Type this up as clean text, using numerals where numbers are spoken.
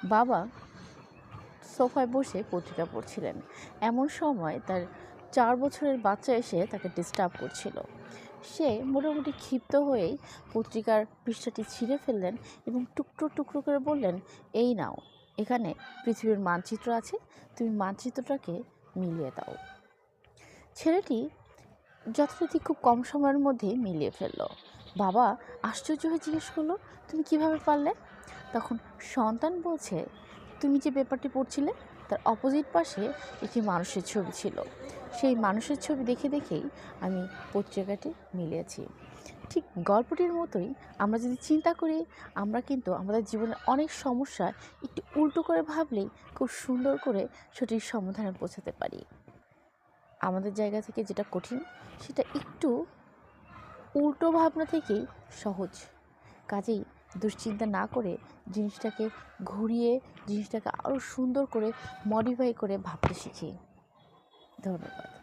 বাবা সোফায় বসে পত্রিকা পড়ছিলেন। এমন সময় তার 4 বছরের বাচ্চা এসে তাকে ডিস্টার্ব করছিল। সে মোটামুটি ক্ষিপ্ত হয়েই পত্রিকার পৃষ্ঠাটি ছিঁড়ে ফেললেন এবং টুকরো টুকরো করে বললেন, এই নাও, এখানে পৃথিবীর মানচিত্র আছে, তুমি মানচিত্রটাকে মিলিয়ে দাও। ছেলেটি যথারীতি খুব কম সময়ের মধ্যেই মিলিয়ে ফেলল। বাবা আশ্চর্য হয়ে জিজ্ঞেস করলো, তুমি কিভাবে পারলে? তখন সন্তান বলছে, তুমি যে পেপারটি পড়ছিলে তার অপোজিট পাশে একটি মানুষের ছবি ছিল। সেই মানুষের ছবি দেখে দেখেই আমি পত্রিকাটি মিলিয়েছি। ঠিক গল্পটির মতোই আমরা যদি চিন্তা করি, আমরা কিন্তু আমাদের জীবনের অনেক সমস্যা একটু উল্টো করে ভাবলেই খুব সুন্দর করে সঠিক সমাধানে পৌঁছাতে পারি। আমাদের জায়গা থেকে যেটা কঠিন সেটা একটু উল্টো ভাবনা থেকেই সহজ। কাজেই দুশ্চিন্তা না করে জিনিসটাকে ঘুরিয়ে, জিনিসটাকে আরও সুন্দর করে মডিফাই করে ভাবতে শিখি। ধন্যবাদ।